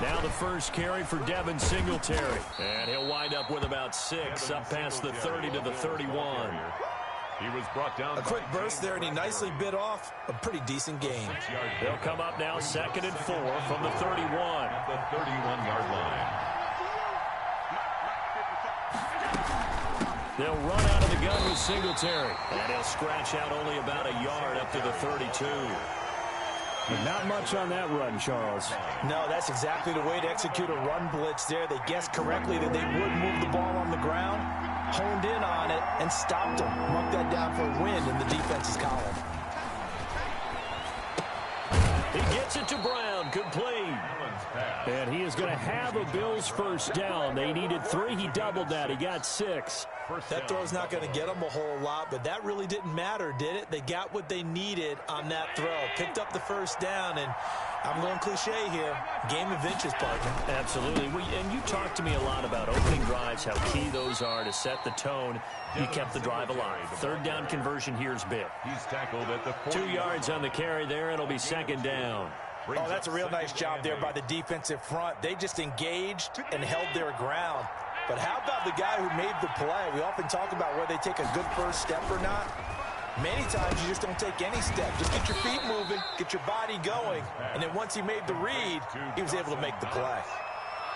Now the first carry for Devin Singletary. And he'll wind up with about 6, up past the 30 to the 31. He was brought down. A quick burst there, and he nicely bit off a pretty decent game. They'll come up now 2nd and 4 from the 31. At the 31-yard line. They'll run out of the gun with Singletary. And he'll scratch out only about a yard up to the 32. Not much on that run, Charles. No, that's exactly the way to execute a run blitz there. They guessed correctly that they would move the ball on the ground, honed in on it, and stopped them. Marked that down for a win in the defense's column. He gets it to Brown, complete. And he is going to have a Bills first down. They needed 3. He doubled that. He got 6. That throw's not going to get them a whole lot, but that really didn't matter, did it? They got what they needed on that throw. Picked up the first down, and I'm going cliche here. Game of inches, partner. Absolutely. And you talked to me a lot about opening drives, how key those are to set the tone. You kept the drive alive. 3rd down conversion here is big. He's tackled at the 2 yards on the carry there. It'll be 2nd down. Oh, that's a real nice job there by the defensive front. They just engaged and held their ground. But how about the guy who made the play? We often talk about whether they take a good first step or not. Many times you just don't take any step. Just get your feet moving, get your body going, and then once he made the read, he was able to make the play.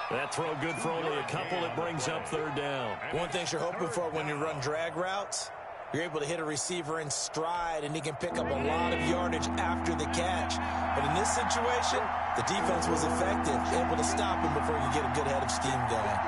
That throw good for only a couple. It brings up 3rd down. One thing you're hoping for when you run drag routes, you're able to hit a receiver in stride, and he can pick up a lot of yardage after the catch. But in this situation, the defense was effective, able to stop him before you get a good head of steam going.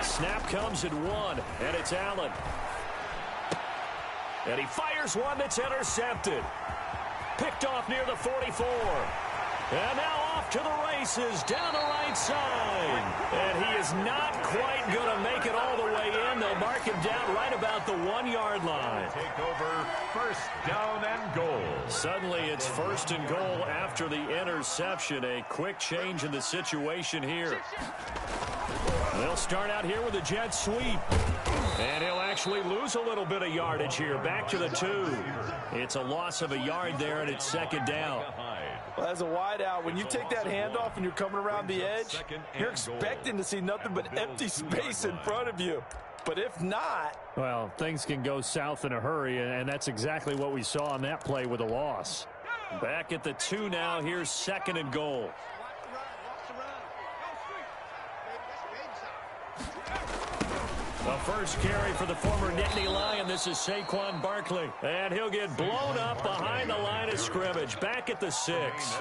Snap comes at 1, and it's Allen. And he fires one that's intercepted. Picked off near the 44. And now off to the races down the right side. And he is not quite going to make it all the way in. They'll mark him down right about the 1-yard line. Take over 1st down and goal. Suddenly it's 1st and goal after the interception. A quick change in the situation here. They'll start out here with a jet sweep. And he'll actually lose a little bit of yardage here. Back to the 2. It's a loss of a yard there, and it's 2nd down. Well, as a wideout, when you take that handoff and you're coming around the edge, you're expecting to see nothing but empty space in front of you. But if not... Well, things can go south in a hurry, and that's exactly what we saw on that play with a loss. Back at the 2 now. Here's 2nd and goal. The first carry for the former Nittany Lion. This is Saquon Barkley. And he'll get blown up behind the line of scrimmage. Back at the 6.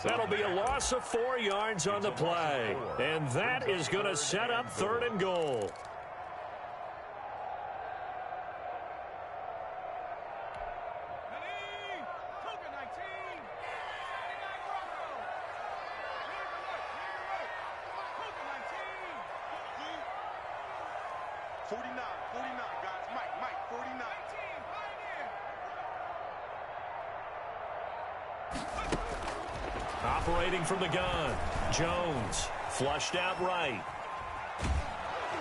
That'll be a loss of 4 yards on the play. And that is going to set up 3rd and goal. Operating from the gun, Jones, flushed out right.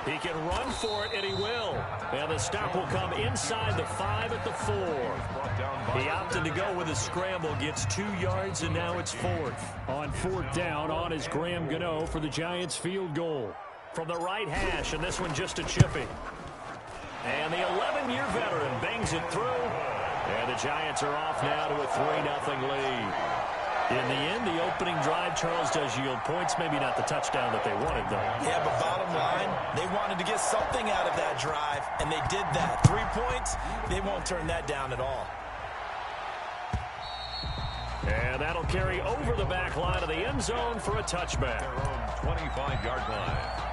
He can run for it, and he will. And the stop will come inside the 5 at the 4. He opted to go with a scramble, gets 2 yards, and now it's 4th. On 4th down, on is Graham Gano for the Giants field goal. From the right hash, and this one just a chipping. And the 11-year veteran bangs it through. And the Giants are off now to a 3-0 lead. In the end, the opening drive, Charles, does yield points. Maybe not the touchdown that they wanted, though. Yeah, but bottom line, they wanted to get something out of that drive, and they did that. 3 points, they won't turn that down at all. And that'll carry over the back line of the end zone for a touchback. Their own 25-yard line.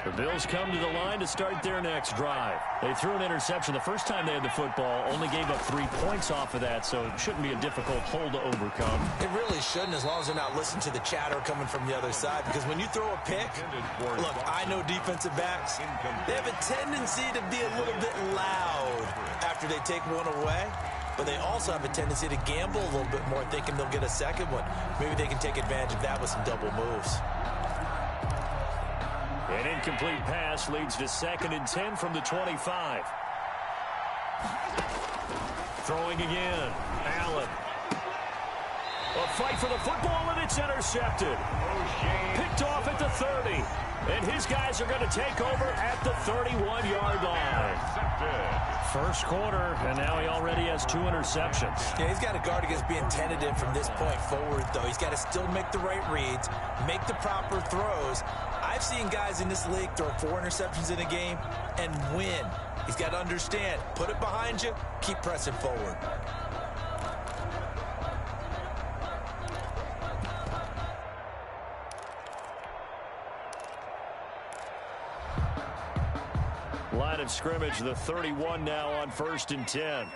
The Bills come to the line to start their next drive. They threw an interception the first time they had the football, only gave up 3 points off of that, so it shouldn't be a difficult hole to overcome. It really shouldn't, as long as they're not listening to the chatter coming from the other side, because when you throw a pick, look, I know defensive backs, they have a tendency to be a little bit loud after they take one away, but they also have a tendency to gamble a little bit more, thinking they'll get a second one. Maybe they can take advantage of that with some double moves. An incomplete pass leads to 2nd and 10 from the 25. Throwing again. Allen. A fight for the football, and it's intercepted. Picked off at the 30. And his guys are going to take over at the 31-yard line. First quarter, and now he already has 2 interceptions. Yeah, he's got to guard against being tentative from this point forward, though. He's got to still make the right reads, make the proper throws. I've seen guys in this league throw 4 interceptions in a game and win. He's got to understand, put it behind you, keep pressing forward. Line of scrimmage, the 31 now on 1st and 10.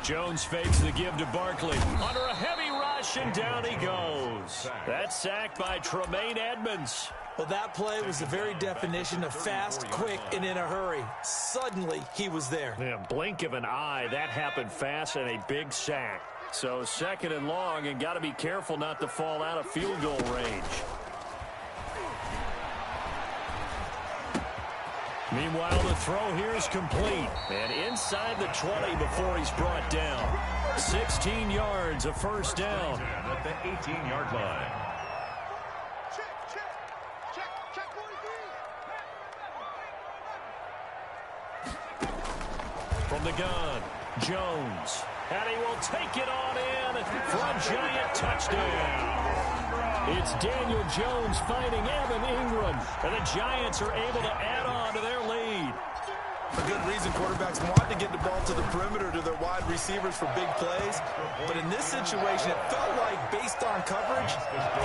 Jones fakes the give to Barkley. Under a heavy rush, and down he goes. That's sacked by Tremaine Edmonds. Well, that play was the very definition of fast, quick, and in a hurry. Suddenly, he was there. Yeah, blink of an eye, that happened fast, and a big sack. So 2nd and long, and got to be careful not to fall out of field goal range. Meanwhile, the throw here is complete. And inside the 20 before he's brought down. 16 yards, a first down. At the 18-yard line. From the gun, Jones. And he will take it on in for a giant touchdown. It's Daniel Jones fighting Evan Ingram. And the Giants are able to add on to their lead. For good reason, quarterbacks want to get the ball to the perimeter to their wide receivers for big plays. But in this situation, it felt like, based on coverage,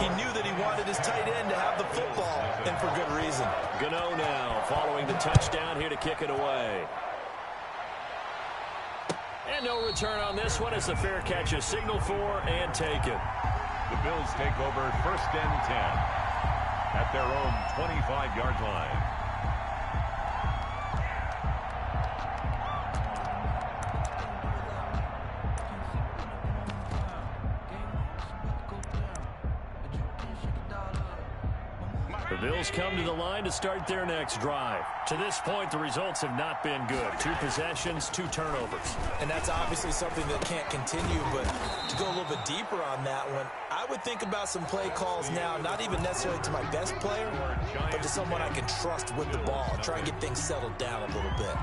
he knew that he wanted his tight end to have the football, and for good reason. Gano now following the touchdown here to kick it away. And no return on this one as the fair catch is signaled for and taken. The Bills take over 1st and 10 at their own 25-yard line. The Bills come to the line to start their next drive. To this point, the results have not been good. 2 possessions, 2 turnovers. And that's obviously something that can't continue, but to go a little bit deeper on that one, I would think about some play calls now, not even necessarily to my best player, but to someone I can trust with the ball. Try and get things settled down a little bit.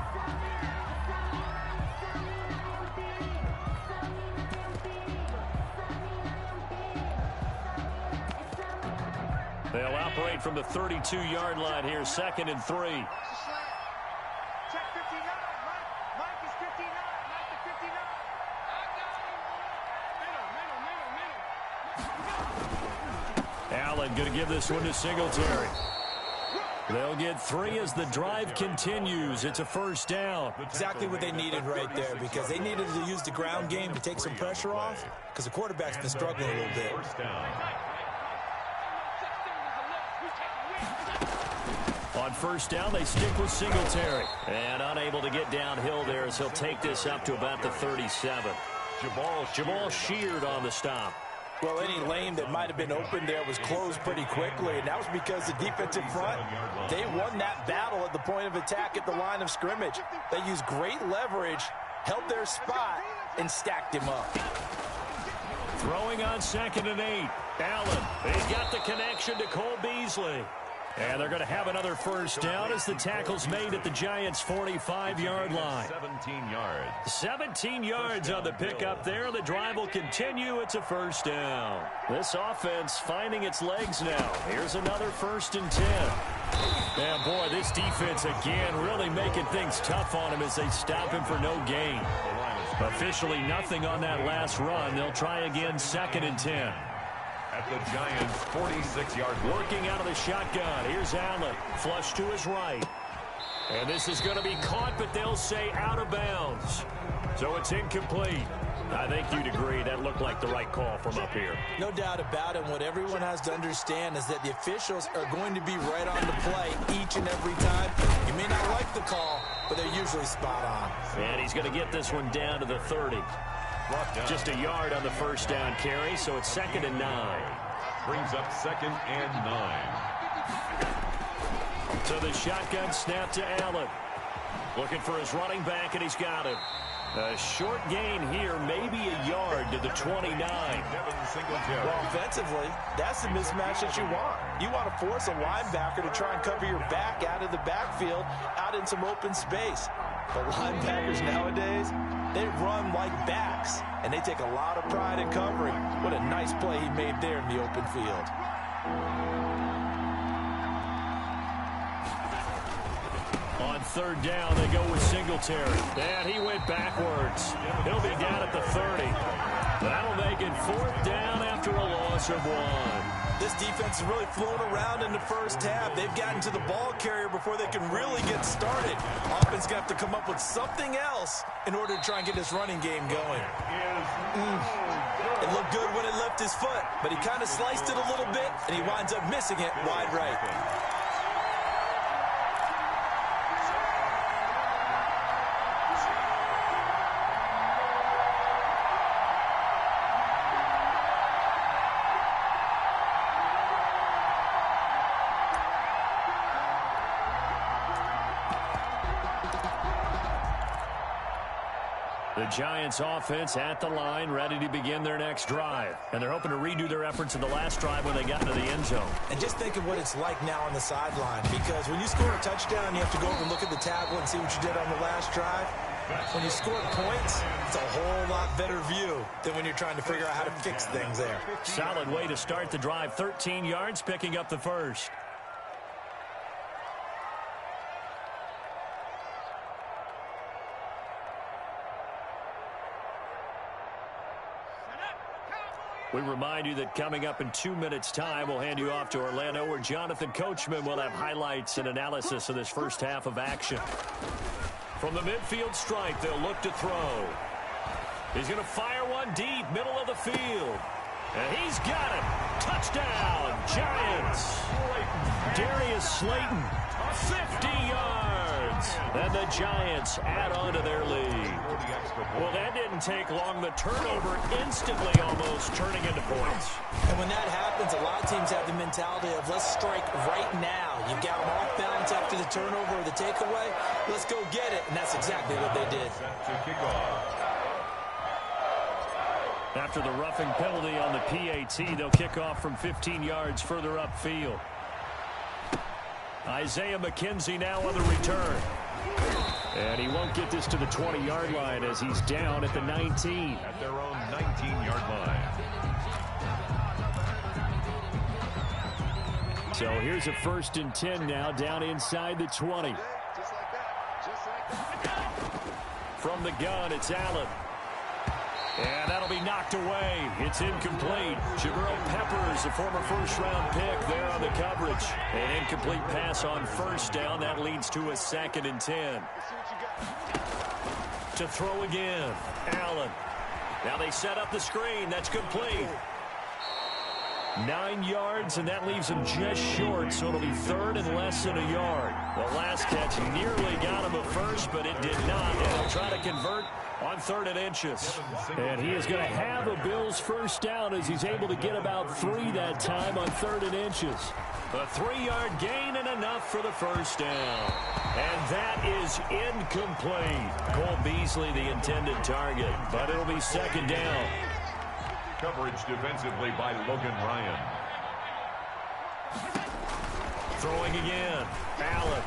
They'll operate from the 32-yard line here, 2nd and 3. Check 59. Mike is 59. Mike is 59. Allen going to give this one to Singletary. They'll get 3 as the drive continues. It's a first down. Exactly what they needed right there, because they needed to use the ground game to take some pressure off, because the quarterback's been struggling a little bit. On first down, they stick with Singletary. And unable to get downhill there as he'll take this up to about the 37. Jamal Sheard on the stop. Well, any lane that might have been open there was closed pretty quickly, and that was because the defensive front, they won that battle at the point of attack at the line of scrimmage. They used great leverage, held their spot, and stacked him up. Throwing on 2nd and 8. Allen, he's got the connection to Cole Beasley. And they're going to have another first down as the tackle's made at the Giants' 45-yard line. 17 yards. 17 yards on the pickup there. The drive will continue. It's a first down. This offense finding its legs now. Here's another 1st and 10. And boy, this defense again really making things tough on him as they stop him for no gain. Officially nothing on that last run. They'll try again 2nd and 10. at the Giants' 46-yard line. Working out of the shotgun. Here's Allen. Flush to his right. And this is going to be caught, but they'll say out of bounds. So it's incomplete. I think you'd agree that looked like the right call from up here. No doubt about it. What everyone has to understand is that the officials are going to be right on the play each and every time. You may not like the call, but they're usually spot on. And he's going to get this one down to the 30. Just a yard on the first down carry, so it's 2nd and 9. Brings up 2nd and 9. So the shotgun snap to Allen. Looking for his running back, and he's got him. A short gain here, maybe a yard to the 29. Well, offensively, that's the mismatch that you want. You want to force a linebacker to try and cover your back out of the backfield, out in some open space. But linebackers nowadays, they run like backs, and they take a lot of pride in covering. What a nice play he made there in the open field. On 3rd down, they go with Singletary. And he went backwards. He'll be down at the 30. That'll make it 4th down after a loss of 1. This defense has really flown around in the first half. They've gotten to the ball carrier before they can really get started. Offense going to have to come up with something else in order to try and get this running game going. It looked good when it left his foot, but he kind of sliced it a little bit, and he winds up missing it wide right. The Giants offense at the line, ready to begin their next drive. And they're hoping to redo their efforts in the last drive when they got into the end zone. And just think of what it's like now on the sideline, because when you score a touchdown, you have to go over and look at the tablet and see what you did on the last drive. When you score points, it's a whole lot better view than when you're trying to figure out how to fix things there. Solid way to start the drive. 13 yards, picking up the first. We remind you that coming up in 2 minutes' time, we'll hand you off to Orlando, where Jonathan Coachman will have highlights and analysis of this first half of action. From the midfield stripe, they'll look to throw. He's going to fire one deep, middle of the field. And he's got it. Touchdown, Giants. Darius Slayton, 50 yards. And the Giants add on to their lead. Well, that didn't take long. The turnover instantly almost turning into points. And when that happens, a lot of teams have the mentality of let's strike right now. You've got them off balance after the turnover or the takeaway. Let's go get it. And that's exactly what they did. After the roughing penalty on the PAT, they'll kick off from 15 yards further upfield. Isaiah McKenzie now on the return. And he won't get this to the 20-yard line as he's down at the 19. At their own 19-yard line. So here's a 1st and 10 now, down inside the 20. From the gun, it's Allen. And that'll be knocked away. It's incomplete. Jabril Peppers, a former first-round pick, there on the coverage. An incomplete pass on 1st down. That leads to a 2nd and 10. To throw again, Allen. Now they set up the screen. That's complete. 9 yards, and that leaves him just short, so it'll be 3rd and less than a yard. The last catch nearly got him a first, but it did not. And he'll try to convert on 3rd and inches. And he is going to have a Bills first down as he's able to get about 3 that time on 3rd and inches. A 3-yard gain and enough for the first down. And that is incomplete. Cole Beasley, the intended target, but it'll be 2nd down. Coverage defensively by Logan Ryan. Throwing again, Allen.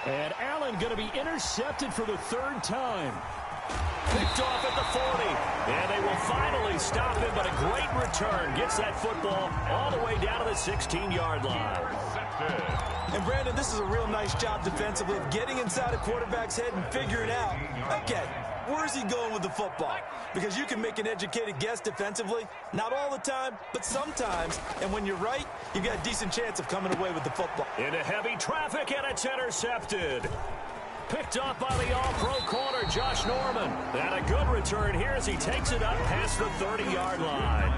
And Allen going to be intercepted for the 3rd time. Picked off at the 40. And they will finally stop him, but a great return. Gets that football all the way down to the 16-yard line. And, Brandon, this is a real nice job defensively of getting inside a quarterback's head and figuring out, okay, Where's he going with the football? Because you can make an educated guess defensively. Not all the time, but sometimes. And when you're right, you've got a decent chance of coming away with the football. Into heavy traffic, and it's intercepted. Picked up by the all-pro corner, Josh Norman. And a good return here as he takes it up past the 30-yard line.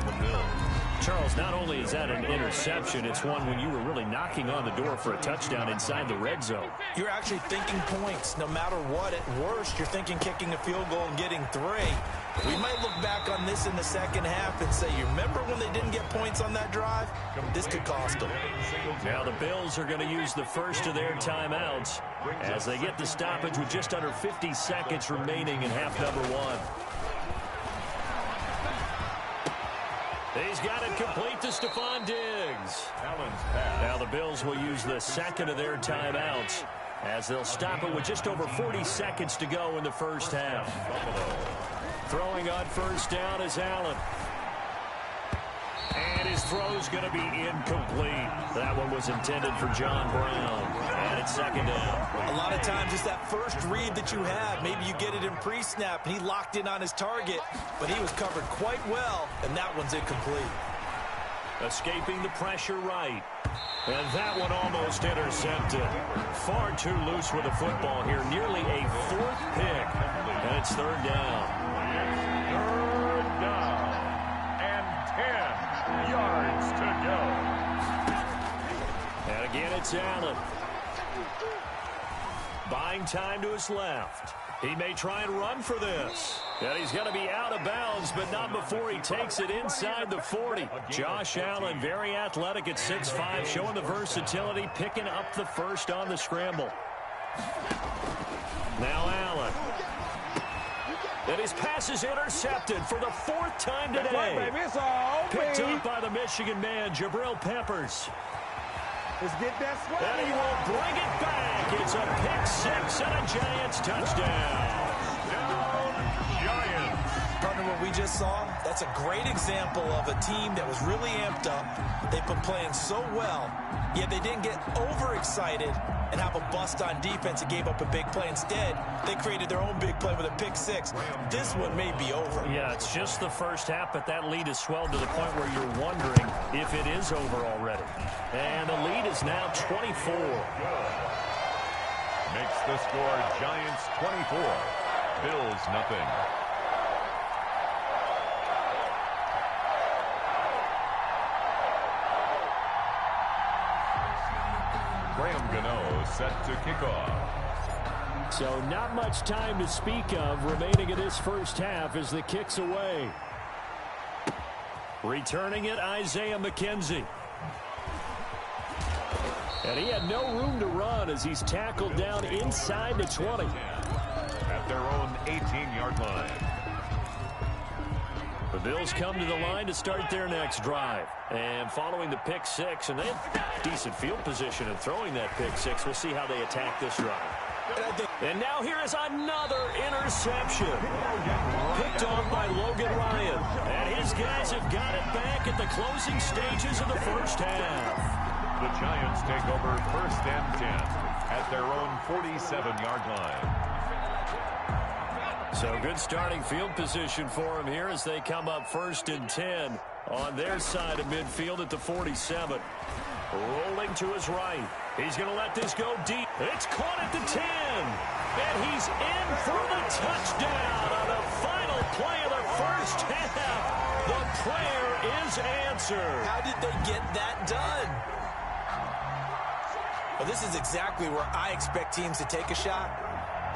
Charles, not only is that an interception, it's one when you were really knocking on the door for a touchdown inside the red zone. You're actually thinking points. No matter what, at worst, you're thinking kicking a field goal and getting 3. We might look back on this in the second half and say, you remember when they didn't get points on that drive? This could cost them. Now the Bills are going to use the first of their timeouts as they get the stoppage with just under 50 seconds remaining in half number 1. He's got it complete to Stephon Diggs. Now the Bills will use the second of their timeouts as they'll stop it with just over 40 seconds to go in the first half. Throwing on first down is Allen. And his throw's going to be incomplete. That one was intended for John Brown. And it's second down. A lot of times it's that first read that you have. Maybe you get it in pre-snap. He locked in on his target, but he was covered quite well, and that one's incomplete. Escaping the pressure right. And that one almost intercepted. Far too loose with the football here. Nearly a 4th pick. And it's third down. Third down. And 10 yards to go. And again, it's Allen. Buying time to his left. He may try and run for this. And he's going to be out of bounds, but not before he takes it inside the 40. Josh Allen, very athletic at 6'5", showing the versatility, picking up the first on the scramble. Now Allen. And his pass is intercepted for the 4th time today. Picked up by the Michigan man, Jabril Peppers. Let's get that swag. And he will bring it back. It's a pick 6 and a Giants touchdown. Giants. Partner, what we just saw, that's a great example of a team that was really amped up. They've been playing so well, yet they didn't get overexcited and have a bust on defense and gave up a big play. Instead, they created their own big play with a pick 6. This one may be over. Yeah, it's just the first half, but that lead has swelled to the point where you're wondering if it is over already. And the lead is now 24. Makes the score Giants 24. Bills nothing. Graham Gano set to kick off. So not much time to speak of remaining in this first half as the kick's away. Returning it, Isaiah McKenzie. And he had no room to run as he's tackled down inside the 20. At their own 18-yard line. The Bills come to the line to start their next drive. And following the pick 6, and they have decent field position in throwing that pick 6. We'll see how they attack this drive. And now here is another interception. Picked off by Logan Ryan. And his guys have got it back at the closing stages of the first half. The Giants take over first and 10 at their own 47-yard line. So good starting field position for him here as they come up first and 10 on their side of midfield at the 47. Rolling to his right. He's going to let this go deep. It's caught at the 10. And he's in for the touchdown on the final play of the first half. The prayer is answered. How did they get that done? Well, this is exactly where I expect teams to take a shot.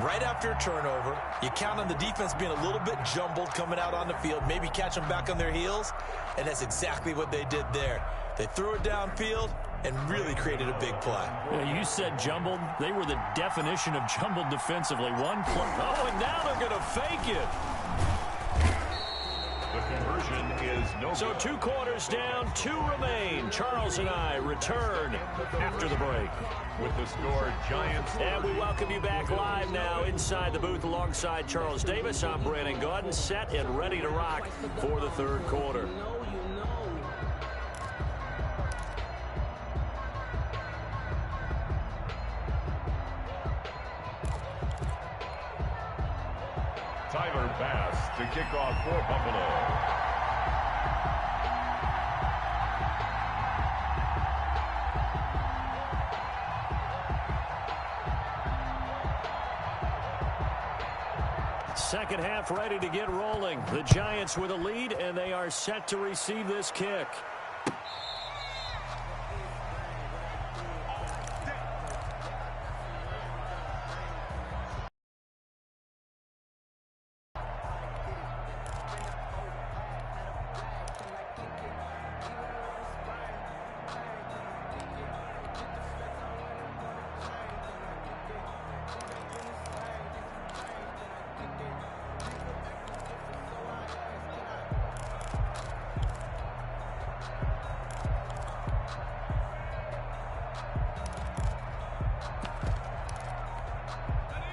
Right after a turnover, you count on the defense being a little bit jumbled coming out on the field, maybe catch them back on their heels, and that's exactly what they did there. They threw it downfield and really created a big play. Yeah, you said jumbled. They were the definition of jumbled defensively. One play. Oh, and now they're going to fake it. The conversion is no So good. 2 quarters down, 2 remain. Charles and I return after the break. With the score, Giants. And we welcome you back live now inside the booth alongside Charles Davis. I'm Brandon Gaudin, set and ready to rock for the third quarter. Tyler Bass to kick off for Buffalo. Second half ready to get rolling. The Giants with a lead, and they are set to receive this kick.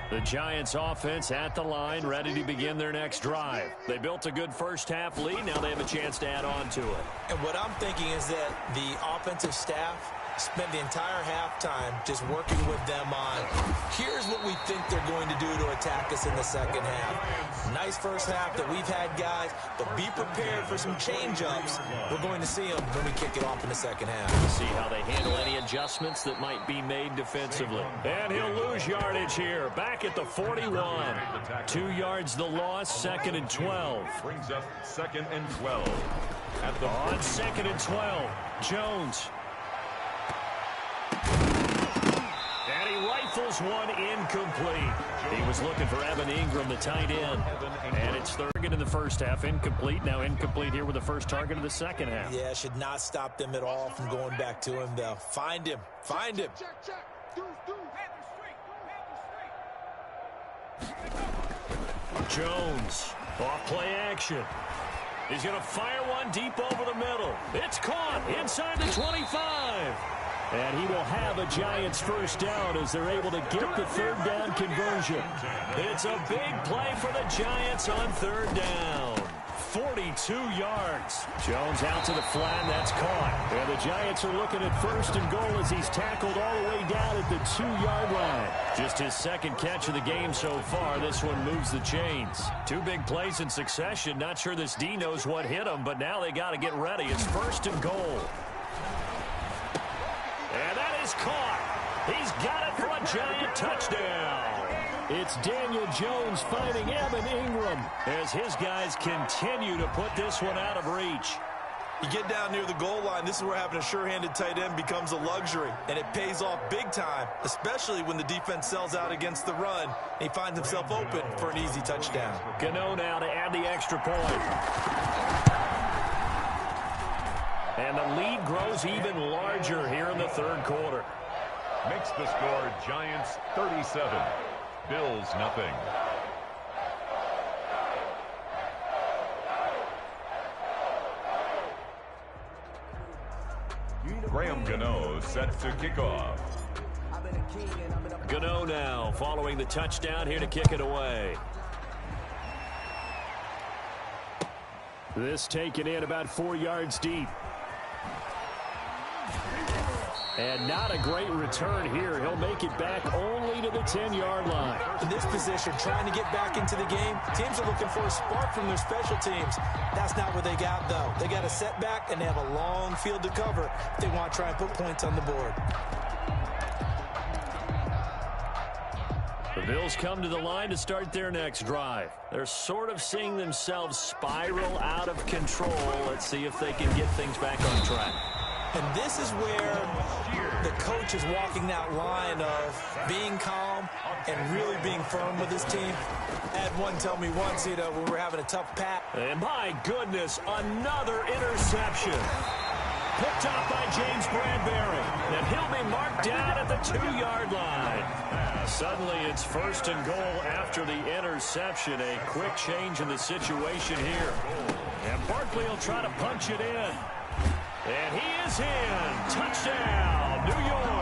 The Giants offense at the line, ready to begin their next drive. They built a good first half lead. Now they have a chance to add on to it. And what I'm thinking is that the offensive staff spent the entire halftime just working with them on, here's what we think they're going to do to attack us in the second half. Nice first half that we've had, guys, but be prepared for some change-ups. We're going to see them when we kick it off in the second half. See how they handle any adjustments that might be made defensively. And he'll lose yardage here. Back at the 41. 2 yards the loss, 2nd and 12. Brings up 2nd and 12. On 2nd and 12, Jones. And he rifles one incomplete. He was looking for Evan Ingram, the tight end. And it's 3rd in the first half, incomplete. Now incomplete here with the first target of the second half. Yeah, should not stop them at all from going back to him, though. Find him. Find him. Jones, off play action. He's going to fire one deep over the middle. It's caught inside the 25. And he will have a Giants first down as they're able to get the 3rd down conversion. It's a big play for the Giants on 3rd down. 42 yards. Jones out to the flat, that's caught. And the Giants are looking at 1st and goal as he's tackled all the way down at the 2-yard line. Just his 2nd catch of the game so far. This one moves the chains. 2 big plays in succession. Not sure this D knows what hit him, but now they got to get ready. It's 1st and goal. And that is caught. He's got it for a Giant touchdown. It's Daniel Jones finding Evan Ingram as his guys continue to put this one out of reach. You get down near the goal line, this is where having a sure-handed tight end becomes a luxury, and it pays off big time, especially when the defense sells out against the run, and he finds himself open for an easy touchdown. Gano now to add the extra point. And the lead grows even larger here in the 3rd quarter. Makes the score Giants 37. Bills nothing. Graham Gano set to kick off. Gano now following the touchdown here to kick it away. This taken in about 4 yards deep. And not a great return here. He'll make it back only to the 10-yard line. In this position, trying to get back into the game, teams are looking for a spark from their special teams. That's not what they got, though. They got a setback, and they have a long field to cover if they want to try and put points on the board. The Bills come to the line to start their next drive. They're sort of seeing themselves spiral out of control. Let's see if they can get things back on track. And this is where the coach is walking that line of being calm and really being firm with his team. I had one tell me once, when we were having a tough patch. And my goodness, another interception. Picked off by James Bradbury. And he'll be marked down at the 2-yard line. Suddenly it's 1st and goal after the interception. A quick change in the situation here. And Barkley will try to punch it in. And he is in. Touchdown, New York.